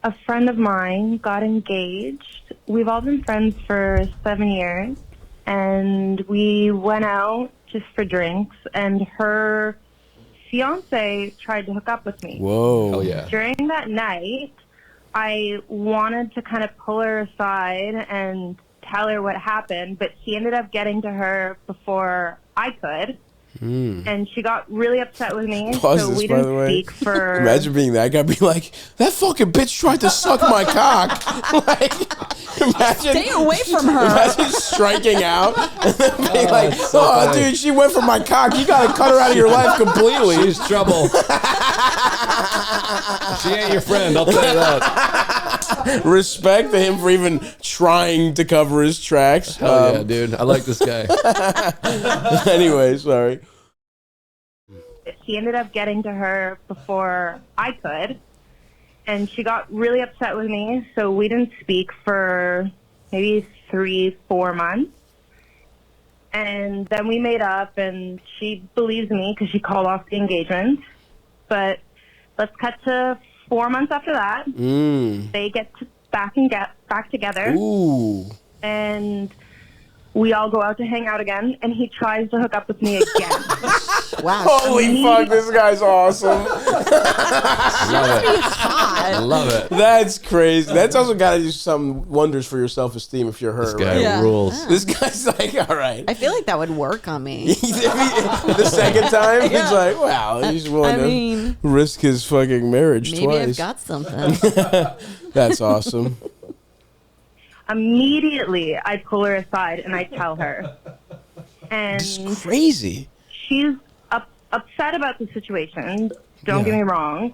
a friend of mine got engaged. We've all been friends for 7 years, and we went out just for drinks, and her fiancé tried to hook up with me. Whoa. Oh, yeah. During that night, I wanted to kind of pull her aside and tell her what happened, but he ended up getting to her before I could. And she got really upset with me. Pause so this, we by the didn't way. speak for... Imagine being that guy, be like, that fucking bitch tried to suck my cock. Like, imagine, Stay away from her. Imagine striking out and then being like, so oh, funny. dude, she went for my cock. You got to cut her out of your life completely. She's trouble. She ain't your friend, I'll tell you that. Respect to him for even trying to cover his tracks. Hell yeah, dude. I like this guy. Anyway, sorry. He ended up getting to her before I could, and she got really upset with me, so we didn't speak for maybe 3-4 months. And then we made up, and she believes me because she called off the engagement. But let's cut to 4 months after that. They get back together. Ooh. And we all go out to hang out again, and he tries to hook up with me again. Wow. Holy fuck, this guy's awesome. I love it. That's crazy. That's also got to do some wonders for your self-esteem if you're her. This guy right? Yeah. rules. This guy's like, all right. I feel like that would work on me. The second time, he's like, wow, he's willing to risk his fucking marriage Maybe twice. I've got something. That's awesome. Immediately, I pull her aside and I tell her. And It's crazy. she's upset about the situation. Don't get me wrong.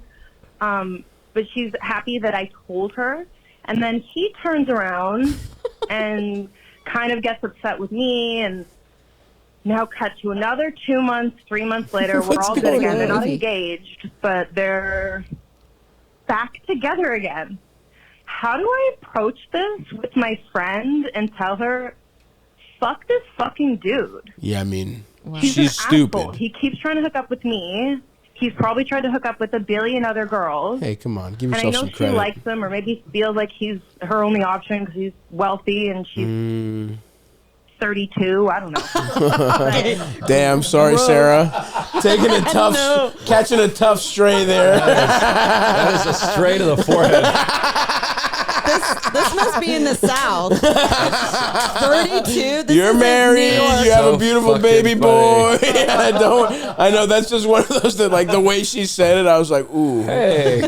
But she's happy that I told her. And then he turns around and kind of gets upset with me. And now cut to another 2 months, 3 months later. We're What's all good going again. They're on? not engaged, but they're back together again. How do I approach this with my friend and tell her, fuck this fucking dude? Yeah, I mean, He's she's an stupid. asshole. He keeps trying to hook up with me. He's probably tried to hook up with a billion other girls. Hey, come on, give And I yourself know some she credit. likes him, or maybe feels like he's her only option because he's wealthy and she's 32. I don't know. Damn, sorry, Sarah. Taking a catching a tough stray there. That is a stray to the forehead. This must be in the South. 32. This You're is married. In New York. You have So a beautiful fucking baby boy. funny. I know that's just one of those that, like, the way she said it, I was like, ooh. Hey.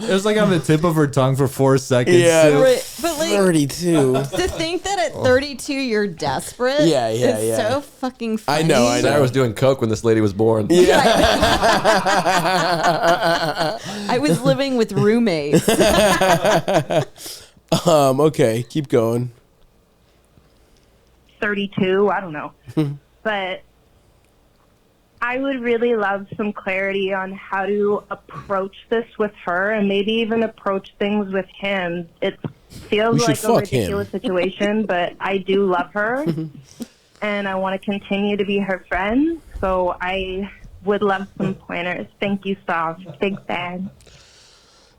It was like on the tip of her tongue for 4 seconds. Yeah. too. Right, but like 32. to think that at 32 you're desperate. Yeah, yeah, is yeah. so fucking funny. I know. Sarah was doing coke when this lady was born. I was living with roommates. Okay, keep going. 32. I don't know. But I would really love some clarity on how to approach this with her and maybe even approach things with him. It feels We should like a fuck ridiculous him. situation, but I do love her and I want to continue to be her friend. So I would love some pointers. Thank you, Stav. Big fan.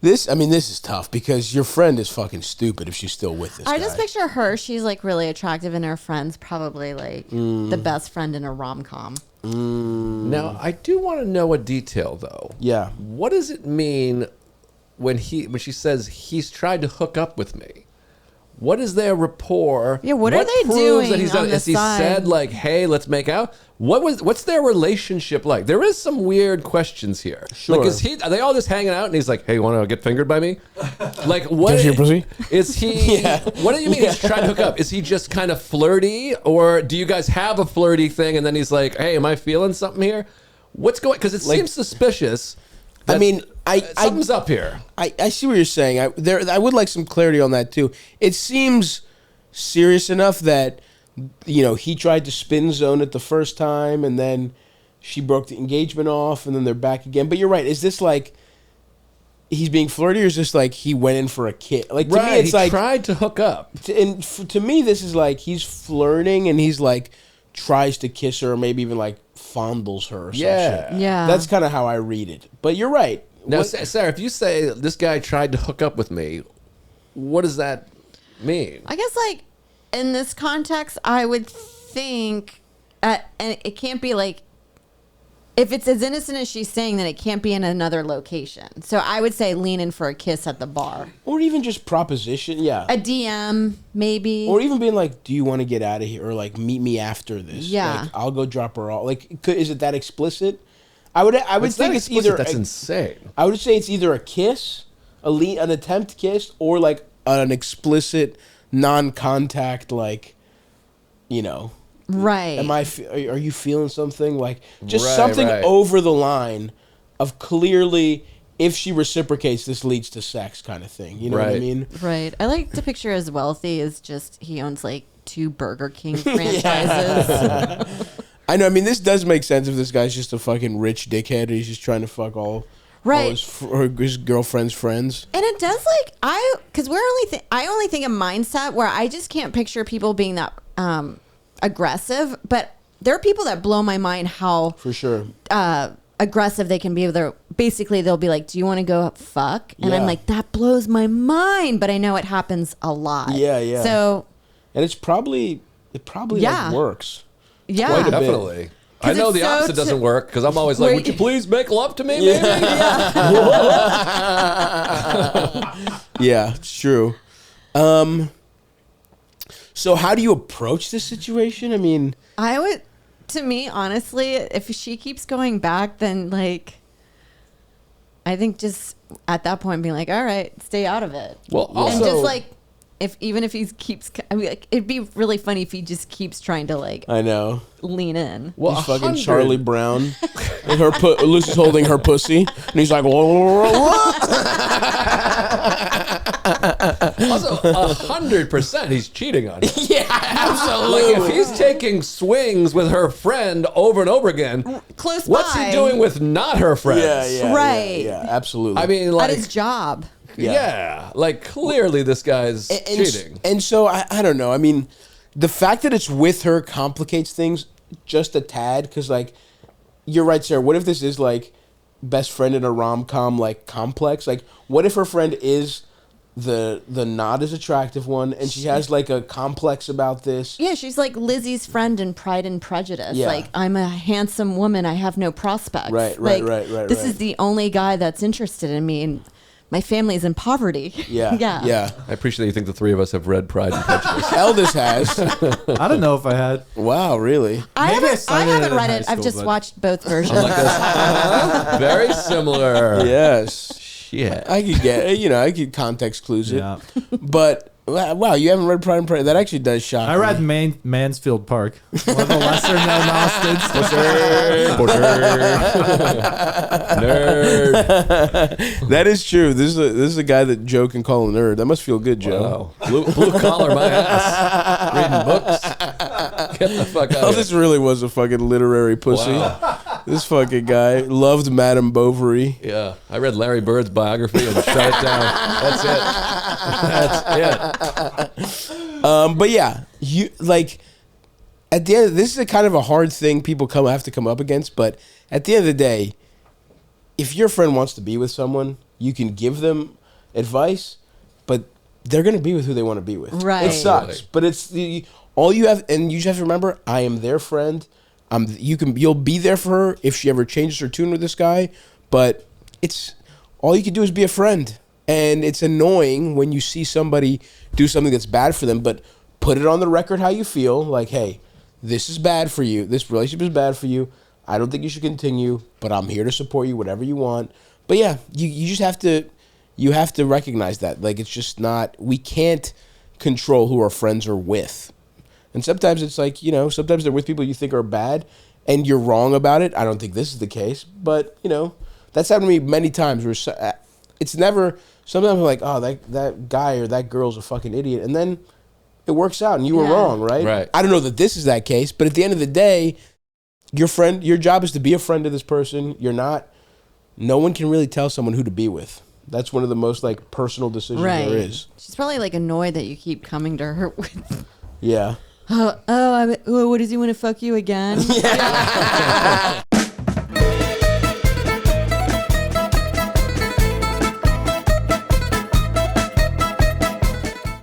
This is tough because your friend is fucking stupid if she's still with this I guy. just picture her. She's like really attractive, and her friend's probably like the best friend in a rom-com. Now, I do want to know a detail, though. Yeah. What does it mean when she says he's tried to hook up with me? What is their rapport? Yeah, what are they proves doing that he's done? on the Has he side? said like, "Hey, let's make out"? What's their relationship like? There is some weird questions here. Sure. Like, are they all just hanging out and he's like, "Hey, you want to get fingered by me?" Like, what Give your pussy? is he? Yeah. What do you mean he's trying to hook up? Is he just kind of flirty, or do you guys have a flirty thing and then he's like, "Hey, am I feeling something here?" What's going? Because it seems suspicious. I mean, something's up here. I see what you're saying. I would like some clarity on that too. It seems serious enough that, you know, he tried to spin zone it the first time and then she broke the engagement off and then they're back again. But you're right. Is this like he's being flirty or is this like he went in for a kiss? Like to me, it's he like tried to hook up. to me, this is like he's flirting and he's like tries to kiss her or maybe even like fondles her or some shit. Yeah. That's kind of how I read it. But you're right. Now, Sarah, if you say this guy tried to hook up with me, what does that mean? I guess like in this context, I would think, and it can't be like, if it's as innocent as she's saying, then it can't be in another location. So I would say lean in for a kiss at the bar. Or even just proposition, yeah. A DM, maybe. Or even being like, do you want to get out of here? Or like, meet me after this. Yeah. Like, I'll go drop her off. Like, is it that explicit? I would think it's explicit, either... That's insane. I would say it's either a kiss, an attempt kiss, or like an explicit non-contact, like, you know... Right. Are you feeling something like just Right, something right. over the line of clearly if she reciprocates this leads to sex kind of thing, you know what I Right. mean? Right. I like to picture as wealthy as just he owns like 2 Burger King franchises. I know. I mean, this does make sense if this guy's just a fucking rich dickhead. He's just trying to fuck all Right. his girlfriend's friends. And it does like because I only think a mindset where I just can't picture people being that aggressive, but there are people that blow my mind how For sure. aggressive they can be. Basically they'll be like, do you want to go fuck? And I'm Yeah. like, that blows my mind, but I know it happens a lot. Yeah. So And it probably Yeah. like works. yeah, Quite a bit. Definitely. I 'Cause know it's the so opposite doesn't work because I'm always like, Where would you you- please make love to me, maybe? Yeah, it's true. So how do you approach this situation? I mean, I would, to me, honestly, if she keeps going back, then like, I think just at that point being like, all right, stay out of it. Well, And also, just like, even if he keeps, I mean, like, it'd be really funny if he just keeps trying to like I know. lean in. well, He's fucking 100 Charlie Brown. And Lucy's holding her pussy, and he's like, Also, 100% he's cheating on her. yeah, absolutely. Like, if he's taking swings with her friend over and over again, Close what's by. he doing with not her friends? yeah, Right. yeah, absolutely. I mean, At like, his job. yeah, like clearly this guy's and cheating. And so I don't know. I mean, the fact that it's with her complicates things just a tad. Because like, you're right, Sarah. What if this is like best friend in a rom-com like complex? Like, what if her friend is the not as attractive one, and she has like a complex about this? Yeah, she's like Lizzie's friend in Pride and Prejudice. Yeah. Like, I'm a handsome woman. I have no prospects. Right. Like, Right. This is the only guy that's interested in me, and my family's in poverty. Yeah, yeah. I appreciate that you think the three of us have read Pride and Prejudice. Eldest has. I don't know if I had. Wow, really? I Maybe I haven't started it read in high it. I've school, just but- watched both versions. Very similar. Yes. Shit. I could get, I could context clues it. Yeah. But, wow, you haven't read Pride and Prejudice? That actually does shock I me. read Mansfield Park. One of the lesser known Austins. Nerd. That is true. This is a guy that Joe can call a nerd. That must feel good, Joe. Wow. Blue collar my ass. Reading books. Get the fuck out Oh, of this here. really was a fucking literary pussy. Wow. This fucking guy loved Madame Bovary. Yeah. I read Larry Bird's biography and shut it down. That's it. But yeah, you like at the end. This is a kind of a hard thing people have to come up against. But at the end of the day, if your friend wants to be with someone, you can give them advice, but they're gonna be with who they want to be with. Right. It sucks, Totally. but it's all you have, and you just have to remember, I am their friend. You'll be there for her if she ever changes her tune with this guy. But it's all you can do is be a friend. And it's annoying when you see somebody do something that's bad for them, but put it on the record how you feel. Like, hey, this is bad for you. This relationship is bad for you. I don't think you should continue, but I'm here to support you, whatever you want. But yeah, you just have to recognize that. Like, it's just not, we can't control who our friends are with. And sometimes it's like, sometimes they're with people you think are bad and you're wrong about it. I don't think this is the case, but that's happened to me many times where it's never, sometimes I'm like, oh, that guy or that girl's a fucking idiot. And then it works out and you were Yeah. wrong, right? Right. I don't know that this is that case, but at the end of the day, your job is to be a friend to this person. No one can really tell someone who to be with. That's one of the most like personal decisions Right. there is. She's probably like annoyed that you keep coming to her with, Yeah. what does he want to fuck you again?